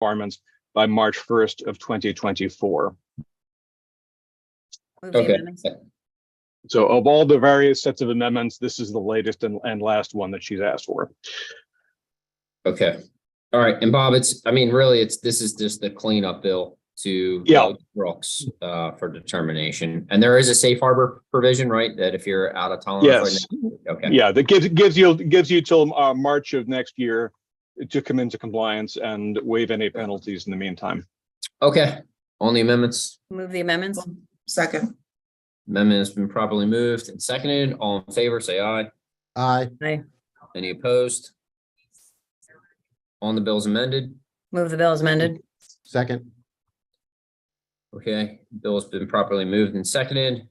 requirements by March 1st of 2024. Move the Okay. amendments. So of all the various sets of amendments, this is the latest and last one that she's asked for. Okay. All right. And Bob, really, this is just the cleanup bill to Yeah. Brooks for determination. And there is a safe harbor provision, right? That if you're out of tolerance Yes. right now. Okay. Yeah, that gives you till March of next year to come into compliance and waive any penalties in the meantime. Okay. On the amendments. Move the amendments. Second. Amendment has been properly moved and seconded. All in favor, say aye. Aye. Aye. Any opposed? On the bills amended. Move the bill as amended. Second. Okay, bill's been properly moved and seconded.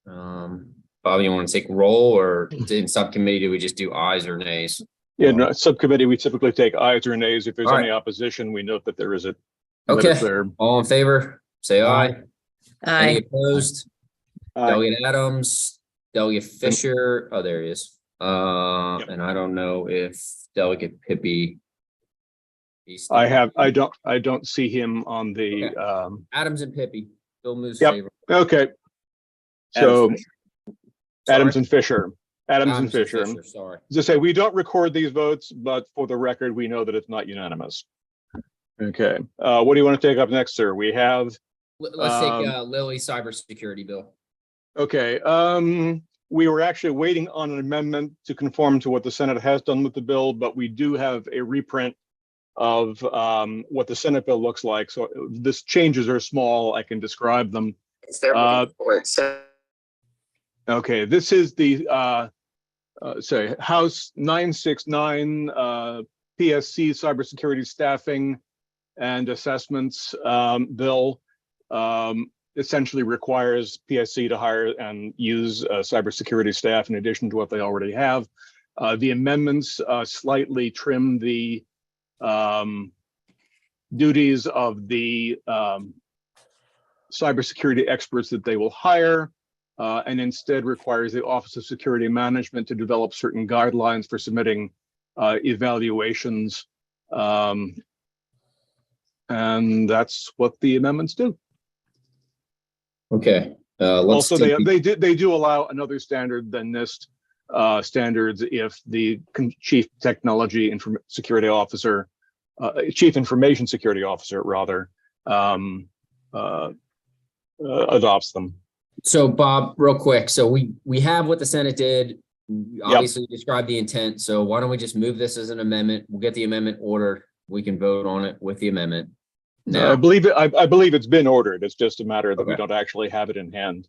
Bob, you want to take roll, or in subcommittee, do we just do ayes or nays? In subcommittee, we typically take ayes or nays. If there's All any opposition, we note that there is a. Okay, There. all in favor, say aye. Any Aye. opposed? Delegate Adams, Delegate Fisher, oh, there he is. And I don't know if Delegate Pippy. I don't see him on the, Okay. Adams and Pippy, Bill moves Yep. favor. okay. So Adams Sorry? and Fisher, Adams and Fisher. Sorry. As I say, we don't record these votes, but for the record, we know that it's not unanimous. Okay, what do you want to take up next, sir? We have, Let's take Lily cybersecurity bill. okay, we were actually waiting on an amendment to conform to what the Senate has done with the bill, but we do have a reprint of what the Senate bill looks like. So this changes are small. I can describe them. Okay, this is the House 969 PSC cybersecurity staffing and assessments bill. Essentially requires PSC to hire and use cybersecurity staff in addition to what they already have. The amendments slightly trim the duties of the cybersecurity experts that they will hire, and instead requires the Office of Security Management to develop certain guidelines for submitting evaluations. And that's what the amendments do. Okay. Also, they do allow another standard than NIST standards if the chief technology security officer, chief information security officer rather, adopts them. So Bob, real quick. So we have what the Senate did. Obviously describe the intent. So why don't we just move this as an amendment? We'll get the amendment ordered. We can vote on it with the amendment. Now, I believe it's been ordered. It's just a matter that we Okay. don't actually have it in hand.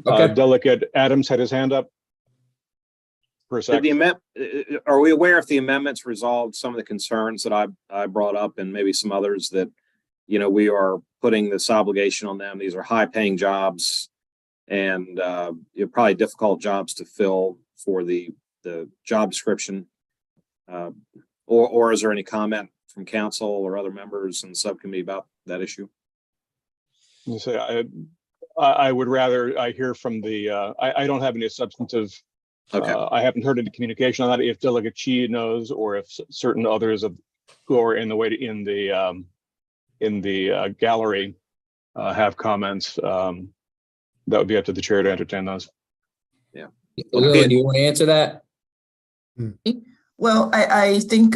Okay. Delegate Adams had his hand up for a second. Are we aware if the amendments resolved some of the concerns that I brought up and maybe some others that, we are putting this obligation on them? These are high paying jobs and probably difficult jobs to fill for the job description. Or is there any comment from council or other members in the subcommittee about that issue? You say I would rather hear from the. I don't have any substantive. Okay. I haven't heard any communication on that. If Delegate Chi knows, or if certain others who are in the gallery have comments, that would be up to the chair to entertain those. Yeah. Lily, do you want to answer that? Well, I think,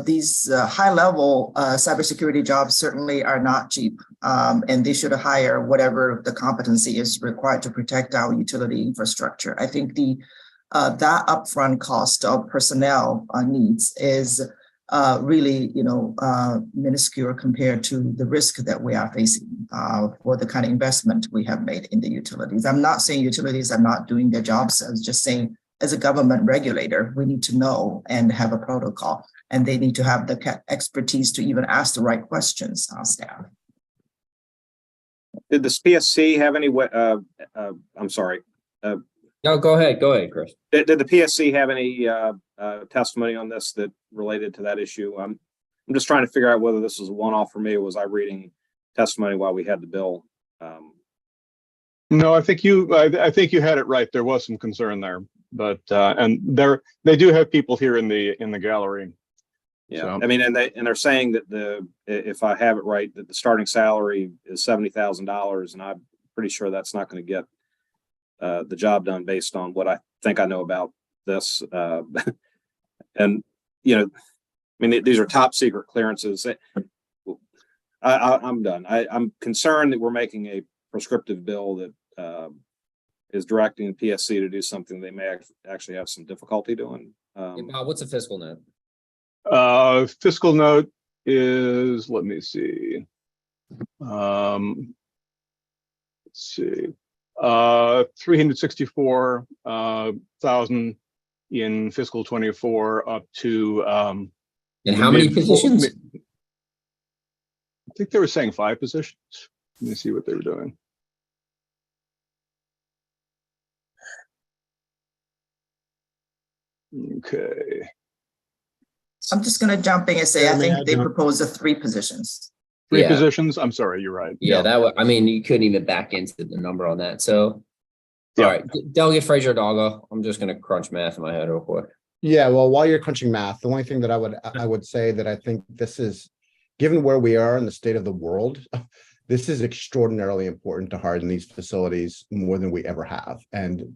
these high-level cybersecurity jobs certainly are not cheap, and they should hire whatever the competency is required to protect our utility infrastructure. I think that upfront cost of personnel needs is really, minuscule compared to the risk that we are facing for the kind of investment we have made in the utilities. I'm not saying utilities are not doing their jobs. I was just saying, as a government regulator, we need to know and have a protocol, and they need to have the expertise to even ask the right questions on staff. Did the PSC have any I'm sorry. No, go ahead, Chris. Did the PSC have any testimony on this that related to that issue? I'm just trying to figure out whether this was a one-off for me, or was I reading testimony while we had the bill? No, I think you had it right. There was some concern there, but and they do have people here in the gallery. Yeah, So- I mean, and they're saying that if I have it right, that the starting salary is $70,000, and I'm pretty sure that's not going to get the job done based on what I think I know about this. And I mean, these are top secret clearances. I'm done. I'm concerned that we're making a prescriptive bill that is directing the PSC to do something they may actually have some difficulty doing. Hey, Bob, what's a fiscal note? Fiscal note is, let me see. Let's see, 364,000 in fiscal 24 up to And how many positions? I think they were saying 5 positions. Let me see what they were doing. Okay. I'm just going to jump in and say, I Yeah, may I think they jump? proposed 3 positions. 3 Yeah. positions. I'm sorry, you're right. Yeah, I mean, you couldn't even back into the number on that. So, Yeah. all right, Delegate Frazier Doggo, I'm just going to crunch math in my head real quick. Yeah, well, while you're crunching math, the only thing that I would say that I think this is, given where we are in the state of the world, this is extraordinarily important to harden these facilities more than we ever have. And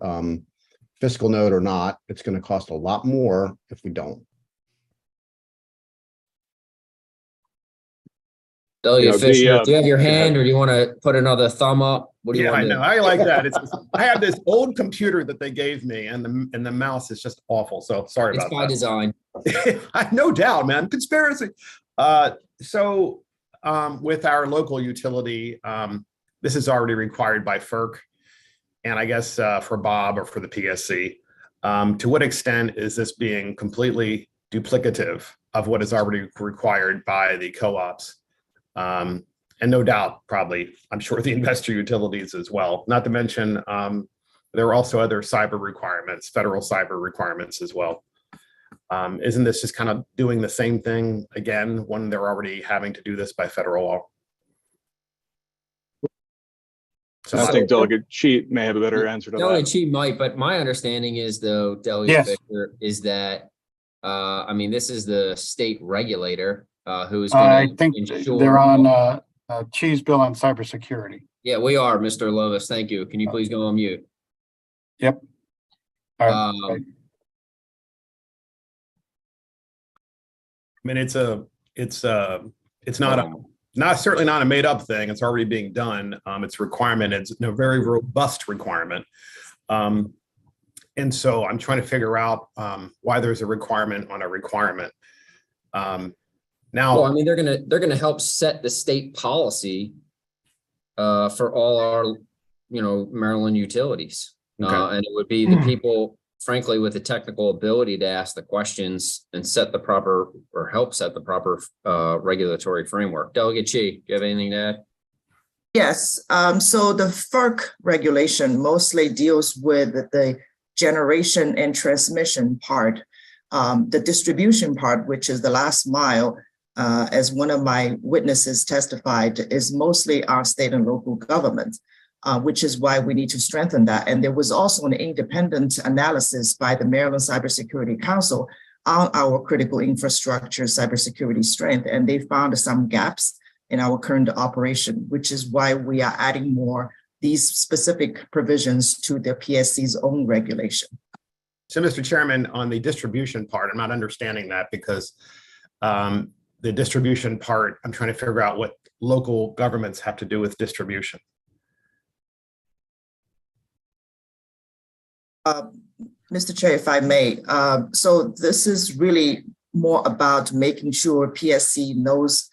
fiscal note or not, it's going to cost a lot more if we don't. Delegate the, Fisher, do you have your go ahead. hand or do you want to put another thumb up? What do you Yeah, I want to know. do? I like that. I have this old computer that they gave me, and the mouse is just awful. So sorry It's about by that. design. No doubt, man. Conspiracy. So with our local utility, this is already required by FERC, and I guess for Bob or for the PSC. To what extent is this being completely duplicative of what is already required by the co-ops? And no doubt, probably, I'm sure the investor utilities as well. Not to mention, there are also other cyber requirements, federal cyber requirements as well. Isn't this just kind of doing the same thing again when they're already having to do this by federal law? So I think Delegate Cheat may have a better answer to Delegate that. Cheat might, but my understanding is though, Delegate Yes. Fisher, is that, I mean, this is the state regulator who's I going to think ensure. they're on Cheese bill on cybersecurity. Yeah, we are, Mr. Lovis. Thank you. Can you please go on mute? Yep. All right. Um, I mean, it's not certainly not a made up thing. It's already being done. It's a requirement. It's a very robust requirement. And so I'm trying to figure out why there's a requirement on a requirement. Well, I Now, mean, they're gonna help set the state policy for all our, Maryland utilities. Okay. And it would be the people, frankly, with the technical ability to ask the questions and set the proper or help set the proper regulatory framework. Delegate Chi, do you have anything to add? Yes, so the FERC regulation mostly deals with the generation and transmission part. The distribution part, which is the last mile, as one of my witnesses testified, is mostly our state and local government, which is why we need to strengthen that. And there was also an independent analysis by the Maryland Cybersecurity Council on our critical infrastructure cybersecurity strength, and they found some gaps in our current operation, which is why we are adding more these specific provisions to the PSC's own regulation. so Mr. Chairman, on the distribution part, I'm not understanding that because the distribution part, I'm trying to figure out what local governments have to do with distribution. Mr. Chair, if I may, so this is really more about making sure PSC knows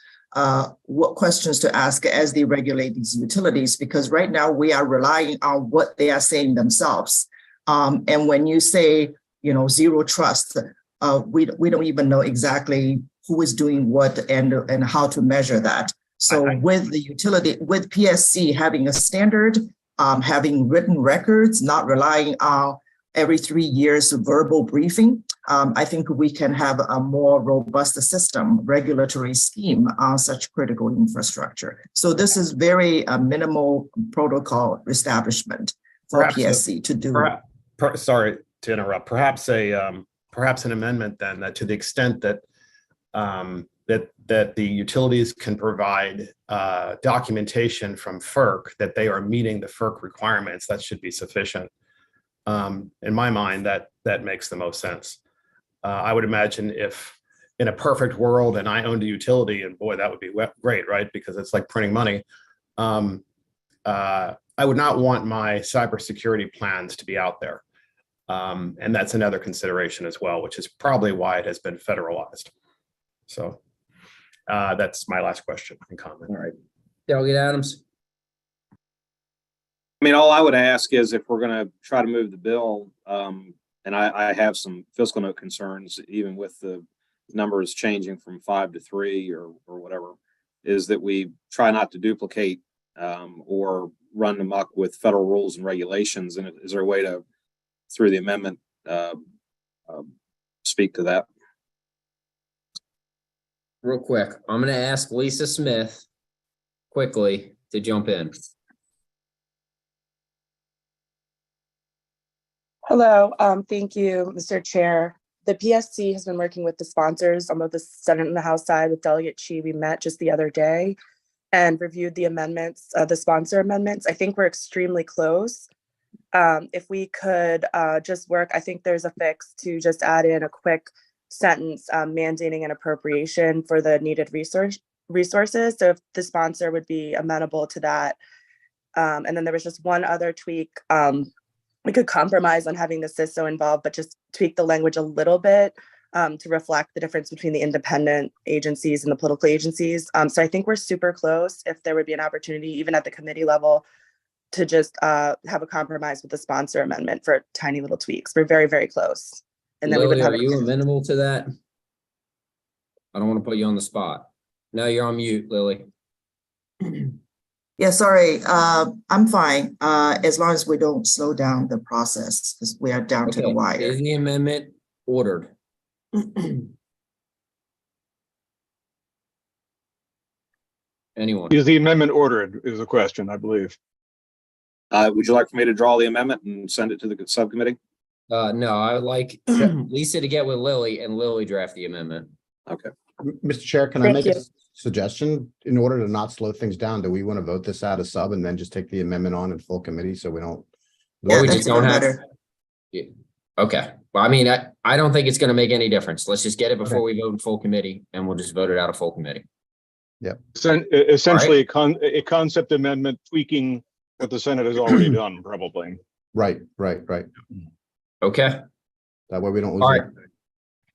what questions to ask as they regulate these utilities, because right now we are relying on what they are saying themselves. And when you say, zero trust, we don't even know exactly who is doing what and how to measure that. So with the utility, with PSC having a standard, having written records, not relying on every 3 years of verbal briefing, I think we can have a more robust system, regulatory scheme on such critical infrastructure. So this is very minimal protocol establishment for Perhaps PSC to do. Sorry to interrupt. Perhaps an amendment then that to the extent that that the utilities can provide documentation from FERC that they are meeting the FERC requirements, that should be sufficient. In my mind, that makes the most sense. I would imagine if in a perfect world and I owned a utility, and boy, that would be great, right? Because it's like printing money. I would not want my cybersecurity plans to be out there. And that's another consideration as well, which is probably why it has been federalized. So that's my last question and comment. All right. Delegate Adams. I mean, all I would ask is if we're going to try to move the bill, and I have some fiscal note concerns, even with the numbers changing from 5 to 3 or whatever, is that we try not to duplicate or run amok with federal rules and regulations. And is there a way to, through the amendment, speak to that? Real quick, I'm going to ask Lisa Smith quickly to jump in. Hello, thank you, Mr. Chair. The PSC has been working with the sponsors on both the Senate and the House side with Delegate Chi. We met just the other day and reviewed the amendments, the sponsor amendments. I think we're extremely close. If we could just work, I think there's a fix to just add in a quick sentence mandating an appropriation for the needed resources. So if the sponsor would be amenable to that. And then there was just one other tweak. We could compromise on having the CISO involved, but just tweak the language a little bit to reflect the difference between the independent agencies and the political agencies. So I think we're super close. If there would be an opportunity, even at the committee level, to just have a compromise with the sponsor amendment for tiny little tweaks. We're very, very close. And then Lily, we would have are you amenable to that? I don't want to put you on the spot. No, you're on mute, Lily. Yeah, sorry, I'm fine, as long as we don't slow down the process, because we are down to the Okay, wire. is the amendment ordered? Anyone? Is the amendment ordered is the question, I believe. Would you like for me to draw the amendment and send it to the subcommittee? No, I would like Lisa to get with Lily and Lily draft the amendment. Okay. Mr. Chair, can I Thank make you. a suggestion? In order to not slow things down, do we want to vote this out of sub and then just take the amendment on in full committee so we don't? Yeah, we that's just don't even have. better. Yeah. Okay. Well, I mean, I don't think it's going to make any difference. Let's just get it before we vote in full committee and we'll just vote it out of full committee. Essentially, a concept amendment tweaking what the Senate has already done, probably. Right. Okay. That way we don't lose. All right.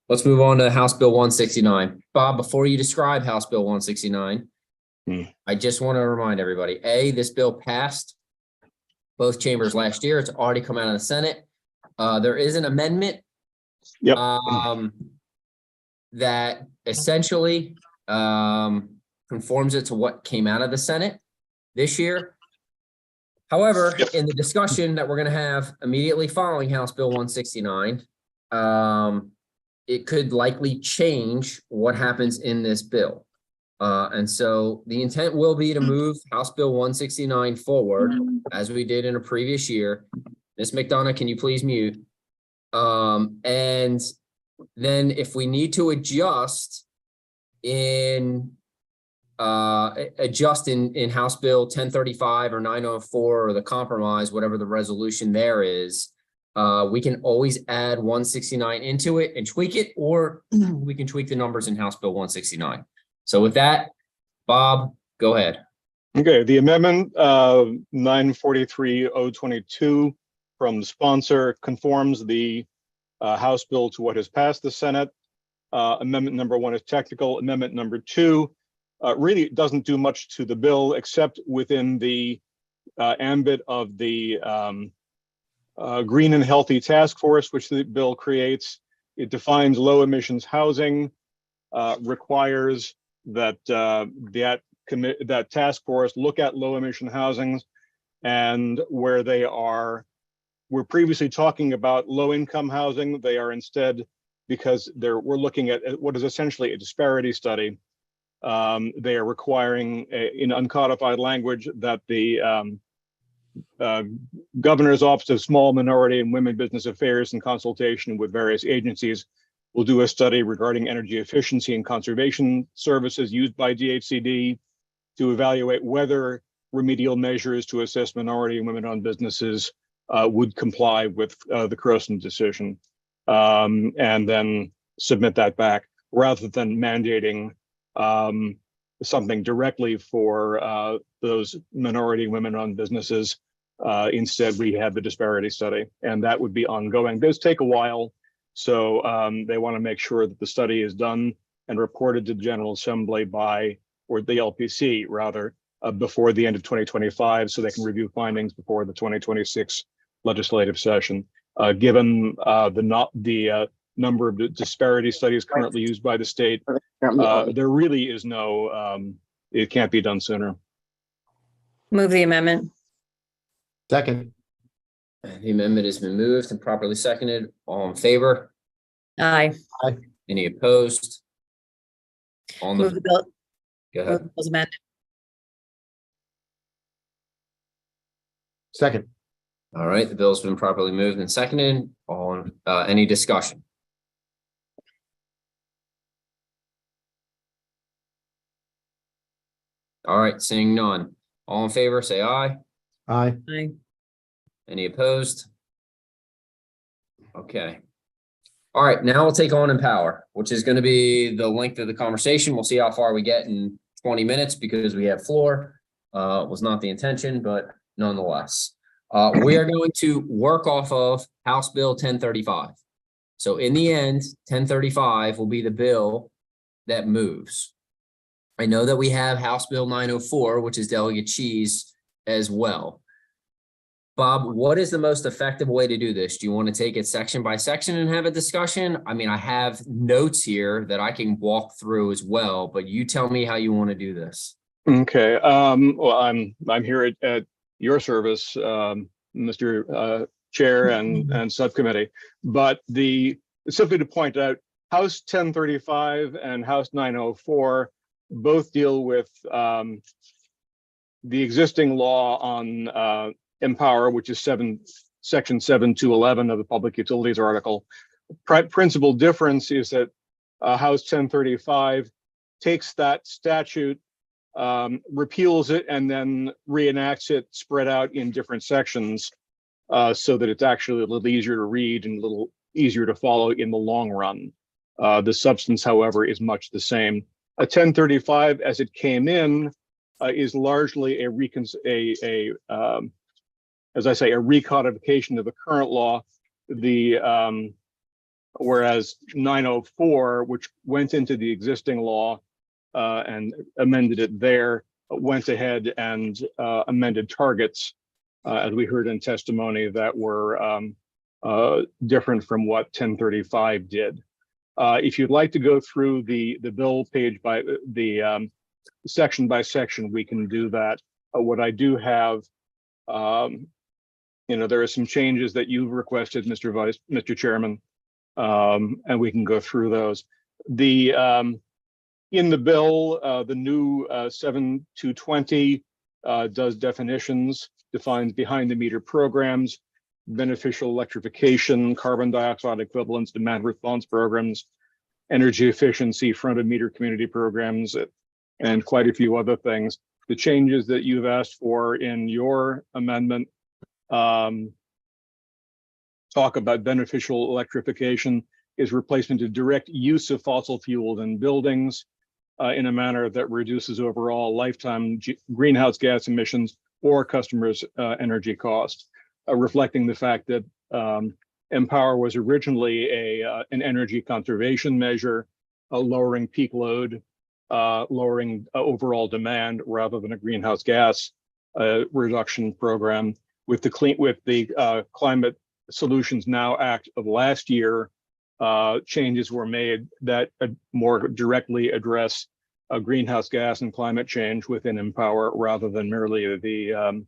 Let's move on to House Bill 169. Bob, before you describe House Bill 169, I just want to remind everybody, this bill passed both chambers last year. It's already come out of the Senate. There is an amendment Yep. that essentially conforms it to what came out of the Senate this year. However, in the discussion that we're going to have immediately following House Bill 169, it could likely change what happens in this bill. And so the intent will be to move House Bill 169 forward, as we did in a previous year. Ms. McDonough, can you please mute? And then if we need to adjust in House Bill 1035 or 904 or the compromise, whatever the resolution there is, we can always add 169 into it and tweak it, or we can tweak the numbers in House Bill 169. So with that, Bob, go ahead. Okay, the amendment 943-022 from the sponsor conforms the House bill to what has passed the Senate. Amendment number 1 is technical. Amendment number 2 really doesn't do much to the bill except within the ambit of the Green and Healthy Task Force, which the bill creates. It defines low emissions housing, requires that that task force look at low emission housings, and where they we're previously talking about low income housing, they are instead, because we're looking at what is essentially a disparity study. They are requiring in uncodified language that the Governor's Office of Small Minority and Women Business Affairs, in consultation with various agencies, We'll do a study regarding energy efficiency and conservation services used by DHCD to evaluate whether remedial measures to assess minority and women-owned businesses would comply with the Croson decision, and then submit that back rather than mandating something directly for those minority women-owned businesses. Instead, we had the disparity study, and that would be ongoing. Those take a while, so they want to make sure that the study is done and reported to the General Assembly or the LPC rather, before the end of 2025, so they can review findings before the 2026 legislative session. Given the number of disparity studies currently used by the state, there really is no, it can't be done sooner. Move the amendment. Second. The amendment has been moved and properly seconded. All in favor? Aye. Any opposed? On Move the, the bill. go Move ahead. the bills amended. Second. All right, the bill's been properly moved and seconded. On, any discussion? All right, seeing none. All in favor, say aye. Aye. Aye. Any opposed? Okay. All right, now we'll take on Empower, which is going to be the length of the conversation. We'll see how far we get in 20 minutes because we have floor. Was not the intention, but nonetheless. We are going to work off of House Bill 1035. So in the end, 1035 will be the bill that moves. I know that we have House Bill 904, which is Delegate Cheese as well. Bob, what is the most effective way to do this? Do you want to take it section by section and have a discussion? I mean, I have notes here that I can walk through as well, but you tell me how you want to do this. Okay. Well, I'm here at your service, Mr. Chair and Subcommittee. But simply to point out, House 1035 and House 904 both deal with the existing law on Empower, which is section 7-11 of the Public Utilities article. Principal difference is that House 1035 takes that statute, repeals it, and then reenacts it spread out in different sections, so that it's actually a little easier to read and a little easier to follow in the long run. The substance, however, is much the same. A 1035, as it came in, is largely a recodification of the current law. Whereas 904, which went into the existing law and amended it there, went ahead and amended targets, as we heard in testimony, that were different from what 1035 did. If you'd like to go through the bill page by the section by section, we can do that. What I do have, there are some changes that you've requested, Mr. Chairman, and we can go through those. In the bill, the new 7-20 does definitions, defines behind the meter programs, beneficial electrification, carbon dioxide equivalents, demand response programs, energy efficiency, front of meter community programs, and quite a few other things. The changes that you've asked for in your amendment talk about beneficial electrification is replacement of direct use of fossil fuels in buildings in a manner that reduces overall lifetime greenhouse gas emissions or customers' energy cost, reflecting the fact that Empower was originally an energy conservation measure, lowering peak load, lowering overall demand rather than a greenhouse gas reduction program. With the Climate Solutions Now Act of last year, changes were made that more directly address greenhouse gas and climate change within Empower rather than merely the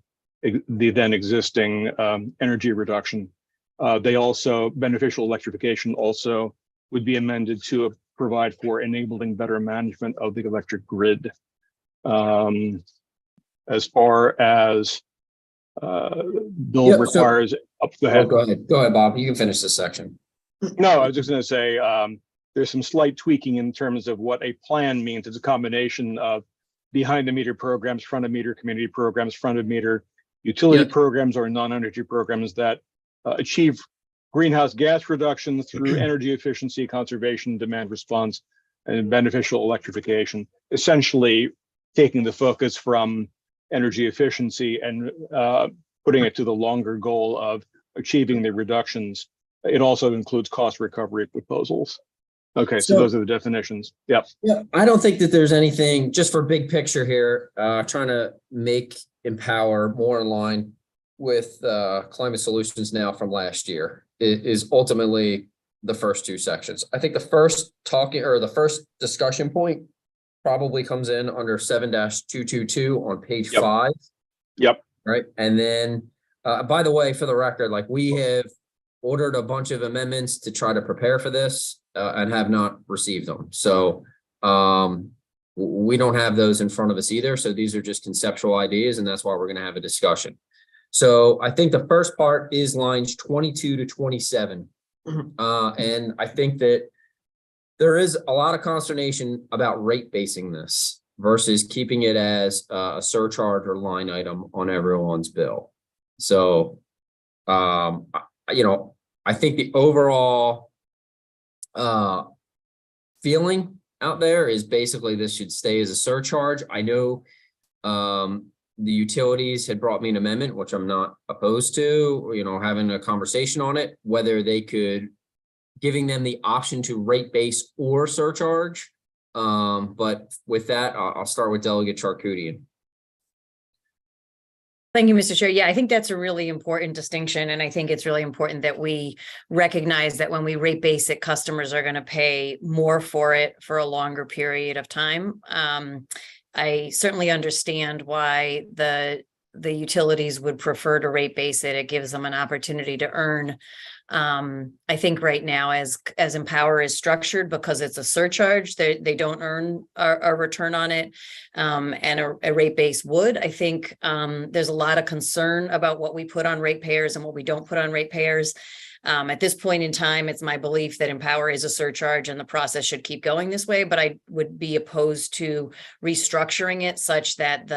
then existing energy reduction. Beneficial electrification also would be amended to provide for enabling better management of the electric grid. As far as bill requires, Go ahead, Bob. You can finish this section. No, I was just going to say There's some slight tweaking in terms of what a plan means. It's a combination of behind the meter programs, front of meter community programs, front of meter utility Yeah. programs, or non-energy programs that achieve greenhouse gas reduction through energy efficiency, conservation, demand response, and beneficial electrification, essentially taking the focus from energy efficiency and putting it to the longer goal of achieving the reductions. It also includes cost recovery proposals. Okay, so So- those are the definitions. Yep. Yeah, I don't think that there's anything, just for big picture here, trying to make Empower more in line with climate solutions now from last year is ultimately the first two sections. I think the first discussion point probably comes in under 7-222 on page Yep. 5. Yep. Right. And then, by the way, for the record, like we have ordered a bunch of amendments to try to prepare for this and have not received them. So we don't have those in front of us either. So these are just conceptual ideas, and that's why we're going to have a discussion. So I think the first part is lines 22 to 27. And I think that there is a lot of consternation about rate basing this versus keeping it as a surcharge or line item on everyone's bill. So, I think the overall feeling out there is basically this should stay as a surcharge. I know the utilities had brought me an amendment, which I'm not opposed to, having a conversation on it, whether they could, giving them the option to rate base or surcharge. But with that, I'll start with Delegate Charkoudian. Thank you, Mr. Chair. Yeah, I think that's a really important distinction. And I think it's really important that we recognize that when we rate base it, customers are going to pay more for it for a longer period of time. I certainly understand why the utilities would prefer to rate base it. It gives them an opportunity to earn. I think right now, as Empower is structured, because it's a surcharge, they don't earn a return on it, and a rate base would. I think there's a lot of concern about what we put on ratepayers and what we don't put on ratepayers. At this point in time, it's my belief that Empower is a surcharge and the process should keep going this way, but I would be opposed to restructuring it such that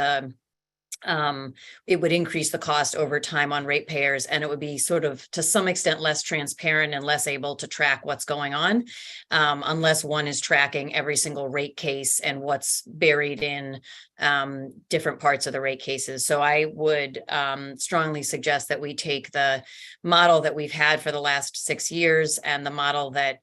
it would increase the cost over time on ratepayers, and it would be sort of to some extent less transparent and less able to track what's going on, unless one is tracking every single rate case and what's buried in different parts of the rate cases. So I would strongly suggest that we take the model that we've had for the last 6 years and the model that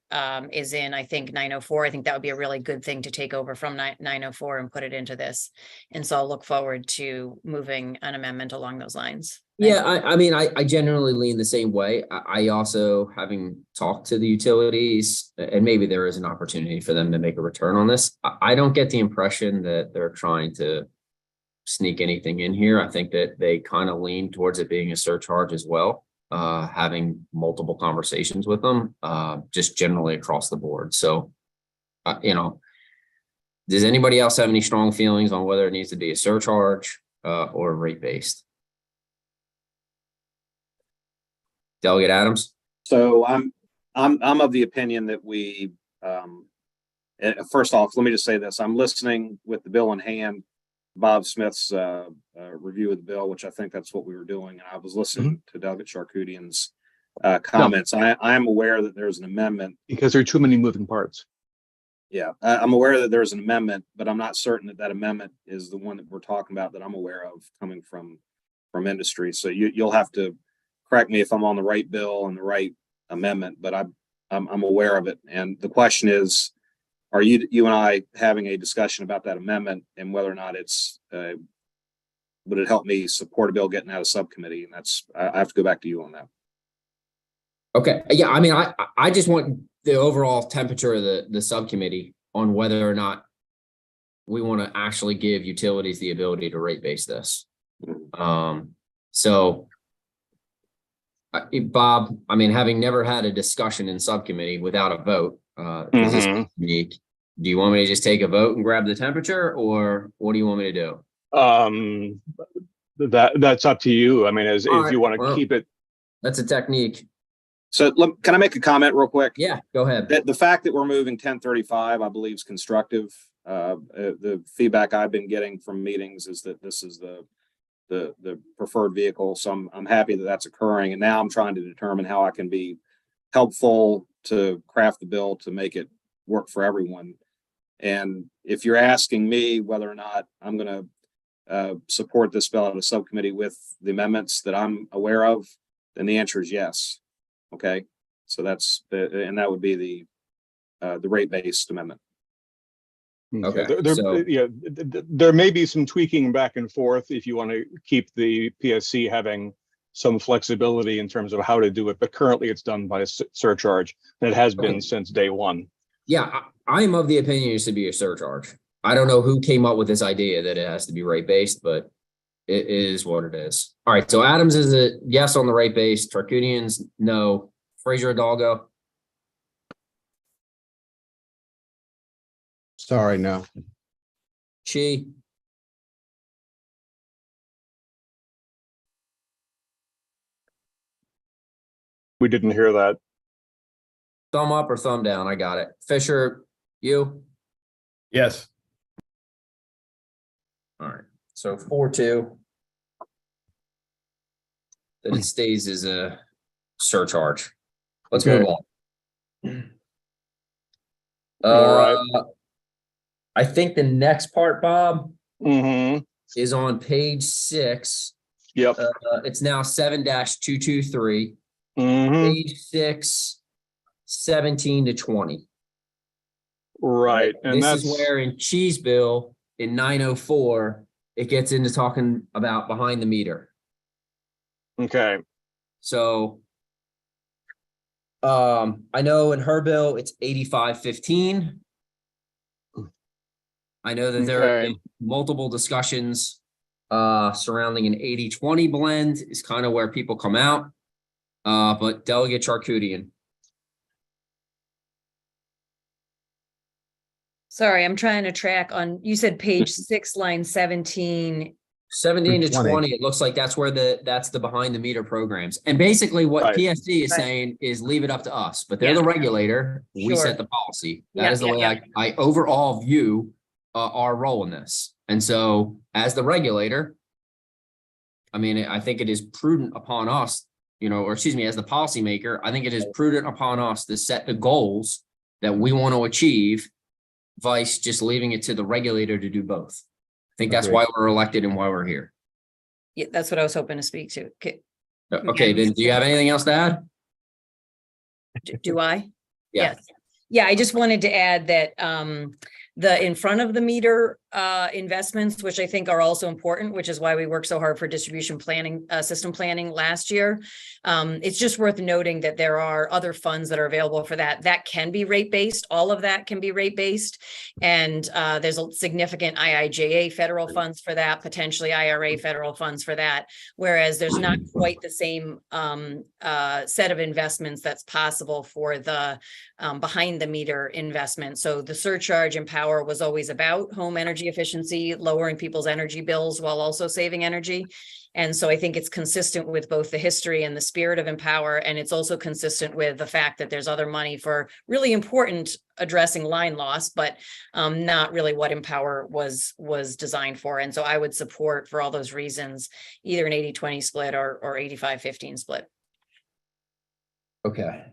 is in, I think, 904. I think that would be a really good thing to take over from 904 and put it into this. And so I'll look forward to moving an amendment along those lines. Yeah, I generally lean the same way. I also, having talked to the utilities, and maybe there is an opportunity for them to make a return on this. I don't get the impression that they're trying to sneak anything in here. I think that they kind of lean towards it being a surcharge as well, having multiple conversations with them, just generally across the board. So, does anybody else have any strong feelings on whether it needs to be a surcharge or rate based? Delegate Adams. So I'm of the opinion that we, first off, let me just say this. I'm listening with the bill in hand, Bob Smith's review of the bill, which I think that's what we were doing. I was listening to Delegate Charkoudian's comments. I am aware that there's an amendment. Because there are too many moving parts. Yeah, I'm aware that there's an amendment, but I'm not certain that that amendment is the one that we're talking about that I'm aware of coming from industry. So you'll have to correct me if I'm on the right bill and the right amendment, but I'm aware of it. And the question is, are you and I having a discussion about that amendment and whether or not it's would it help me support a bill getting out of subcommittee? And I have to go back to you on that. Okay. Yeah. I just want the overall temperature of the subcommittee on whether or not we want to actually give utilities the ability to rate base this. So Bob, having never had a discussion in subcommittee without a vote, this is unique. Do you want me to just take a vote and grab the temperature, or what do you want me to do? That's up to you. If you want to keep it. That's a technique. So can I make a comment real quick? Yeah, go ahead. The fact that we're moving 1035, I believe, is constructive. The feedback I've been getting from meetings is that this is the preferred vehicle. So I'm happy that that's occurring. And now I'm trying to determine how I can be helpful to craft the bill to make it work for everyone. And if you're asking me whether or not I'm going to support this bill at a subcommittee with the amendments that I'm aware of, then the answer is yes. Okay, so and that would be the rate-based amendment. Okay, There may be some tweaking back and forth if you want to keep the PSC having some flexibility in terms of how to do it, but currently it's done by a surcharge, and it has been since day one. Yeah, I am of the opinion it should be a surcharge. I don't know who came up with this idea that it has to be rate-based, but it is what it is. All right, so Adams is a yes on the rate-based, Tarkunian's no, Fraser Hidalgo. Sorry, no. Chi, We didn't hear that. thumb up or thumb down, I got it. Fisher, you? Yes. All right, so 4-2. That it stays as a surcharge. Let's Okay. move on. All right. I think the next part, Bob, Mm-hmm. is on page 6. Yep. It's now 7-223. Mm-hmm. Page 6, 17 to 20. Right. And This is where in Cheese Bill in 904, it gets into talking about behind the meter. okay. So I know in her bill, it's 8515. I know that there are Okay. multiple discussions surrounding an 80-20 blend is kind of where people come out. But Delegate Charkoudian. Sorry, I'm trying to track on, you said page 6, line 17. 17 to 20. 20, it looks like that's where that's the behind the meter programs. And basically what Right. PSC is Right. saying is leave it up to us, but they're Yeah. the regulator. We Sure. set the policy. That Yeah, is the yeah, way yeah. I overall view our role in this. And so as the regulator, I mean, I think it is prudent upon us, or excuse me, as the policymaker, I think it is prudent upon us to set the goals that we want to achieve, vice just leaving it to the regulator to do both. I think that's Agreed. why we're elected and why we're here. Yeah, that's what I was hoping to speak to. Okay, then do you have anything else to add? Do I? Yeah. Yes. Yeah, I just wanted to add that the in front of the meter investments, which I think are also important, which is why we worked so hard for distribution planning, system planning last year. It's just worth noting that there are other funds that are available for that. That can be rate-based. All of that can be rate-based. And there's a significant IIJA federal funds for that, potentially IRA federal funds for that. Whereas there's not quite the same set of investments that's possible for the behind the meter investment. So the surcharge and power was always about home energy efficiency, lowering people's energy bills while also saving energy. And so I think it's consistent with both the history and the spirit of Empower. And it's also consistent with the fact that there's other money for really important addressing line loss, but not really what Empower was designed for. And so I would support, for all those reasons, either an 80-20 split or 85-15 split. Okay.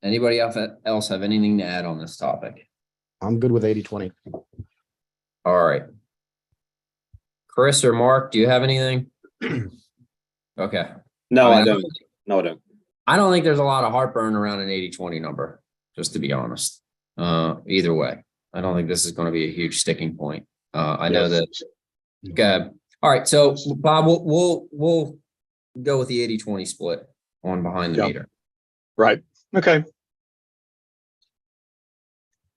Anybody else have anything to add on this topic? I'm good with 80-20. All right. Chris or Mark, do you have anything? Okay. No, I I mean, don't. No, I don't. I don't think there's a lot of heartburn around an 80-20 number, just to be honest. Either way, I don't think this is going to be a huge sticking point. I know that. Okay. All right. So Bob, we'll go with the 80-20 split on behind the Yeah. meter. Right. Okay.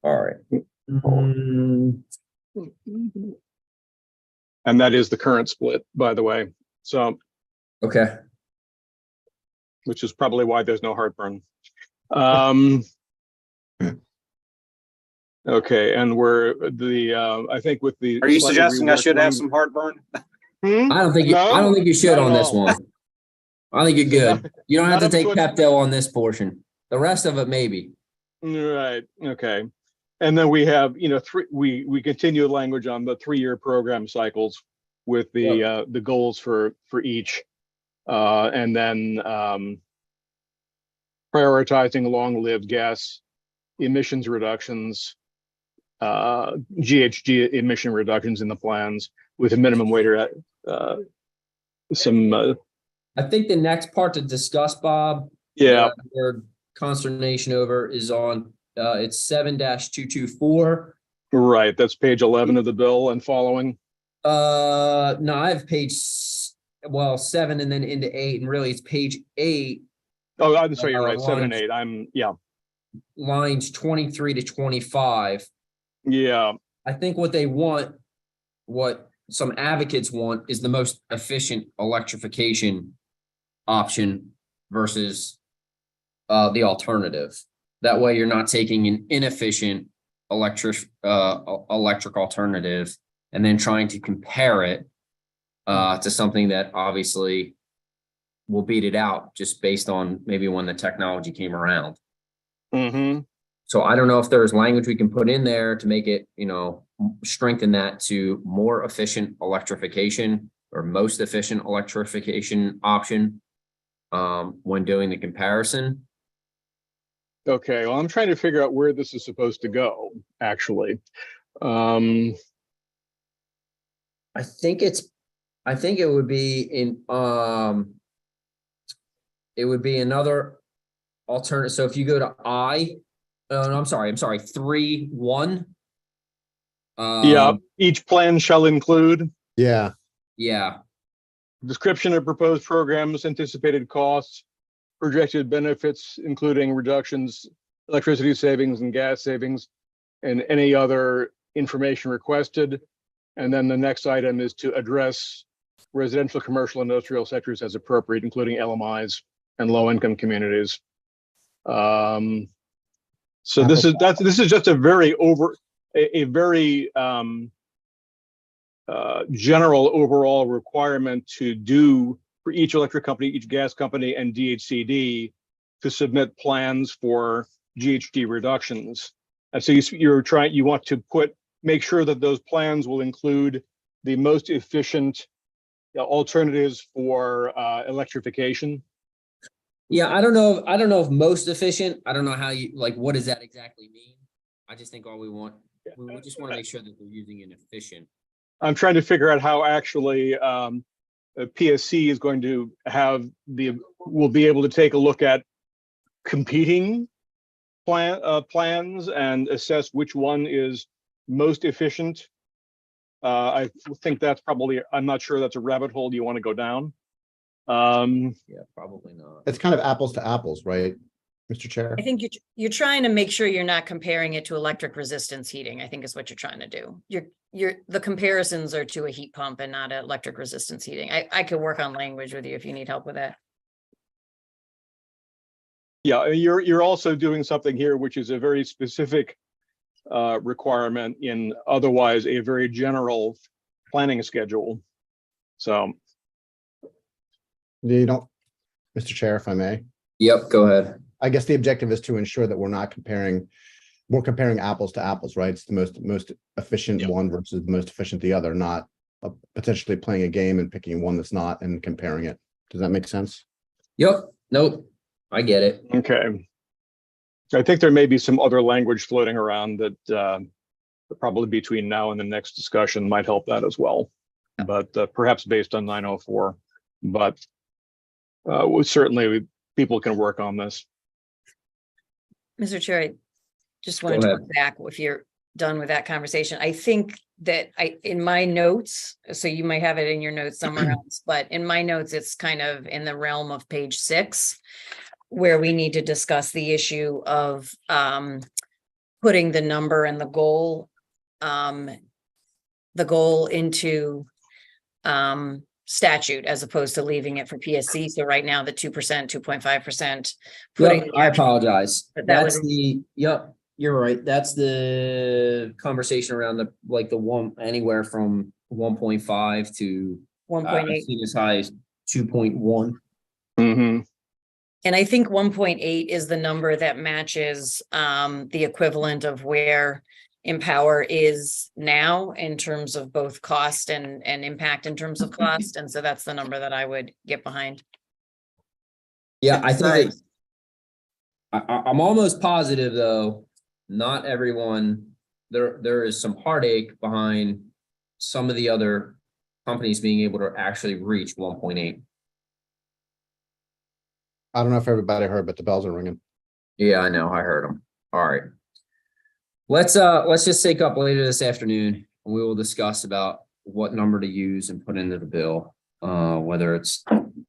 All right. And that is the current split, by the way. So, Okay. which is probably why there's no heartburn. Okay, and we're I think with the. Are you slightly suggesting I reworked should have language- some heartburn? Hmm? I don't think you No, should not on at this all. one. I think you're good. You don't have to Not take up to it. Pepto on this portion. The rest of it, maybe. Right, okay. And then we have, we continue language on the 3-year program cycles with the goals for each. And then prioritizing long-lived gas emissions reductions, GHG emission reductions in the plans with a minimum weight at some, I think the next part to discuss, Bob, yeah, that I heard consternation over is on, it's 7-224. right. That's page 11 of the bill and following. No, I have page, 7 and then into 8, and really it's page 8, Oh, I'm sorry, you're right. lines- 7 and 8. lines 23 to 25. Yeah. I think what they want, what some advocates want, is the most efficient electrification option versus the alternative. That way you're not taking an inefficient electric alternative and then trying to compare it to something that obviously will beat it out just based on maybe when the technology came around. Mm-hmm. So I don't know if there's language we can put in there to make it, strengthen that to more efficient electrification or most efficient electrification option when doing the comparison. Okay, well, I'm trying to figure out where this is supposed to go, actually. I think it would be another alternative. So if you go to I'm sorry, 3.1. Yeah, each plan shall include Yeah, Yeah, description of proposed programs, anticipated costs, projected benefits, including reductions, electricity savings and gas savings, and any other information requested. And then the next item is to address residential, commercial, industrial sectors as appropriate, including LMIs and low-income communities. So this is just a very general overall requirement to do for each electric company, each gas company, and DHCD to submit plans for GHG reductions. And so you want to make sure that those plans will include the most efficient alternatives for electrification. yeah. I don't know if most efficient. I don't know how what does that exactly mean? I just think we just want to make sure that they're using an efficient. I'm trying to figure out how actually PSC is going to will be able to take a look at competing plans and assess which one is most efficient. I think that's probably, I'm not sure that's a rabbit hole you want to go down. Yeah, probably not. it's kind of apples to apples, right, Mr. Chair? I think you're trying to make sure you're not comparing it to electric resistance heating, I think is what you're trying to do. The comparisons are to a heat pump and not electric resistance heating. I could work on language with you if you need help with that. Yeah, you're also doing something here which is a very specific requirement in otherwise a very general planning schedule. So You don't, Mr. Chair, if I may. Yep, go ahead. I guess the objective is to ensure that we're comparing apples to apples, right? It's the most efficient one versus the most efficient the other, not potentially playing a game and picking one that's not and comparing it. Does that make sense? Yep. Nope. I get it. okay. I think there may be some other language floating around that probably between now and the next discussion might help that as well. But perhaps based on 904. But certainly people can work on this. Mr. Chair, I just wanted Go to ahead. look back if you're done with that conversation. I think that in my notes, so you might have it in your notes somewhere else, but in my notes, it's kind of in the realm of page 6, where we need to discuss the issue of putting the number and the goal into statute as opposed to leaving it for PSC. So right now, the 2%, 2.5%. Yep, I apologize. But that That's was- yep, you're right. That's the conversation around the one anywhere from 1.5 to 1.8. I've seen as high as 2.1. Mhm. And I think 1.8 is the number that matches the equivalent of where Empower is now in terms of both cost and impact in terms of cost. And so that's the number that I would get behind. Yeah, I think Right. I'm almost positive though, not everyone, there is some heartache behind some of the other companies being able to actually reach 1.8. I don't know if everybody heard, but the bells are ringing. Yeah, I know. I heard them. All right. Let's just take up later this afternoon. We will discuss about what number to use and put into the bill, whether it's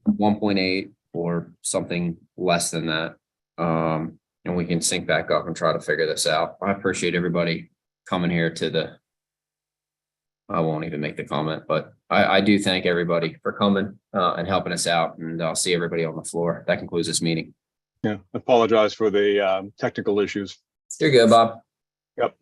1.8 or something less than that. And we can sync back up and try to figure this out. I appreciate everybody coming here to the, I won't even make the comment, but I do thank everybody for coming and helping us out, and I'll see everybody on the floor. That concludes this meeting. Yeah, apologize for the technical issues. You're good, Bob. Yep.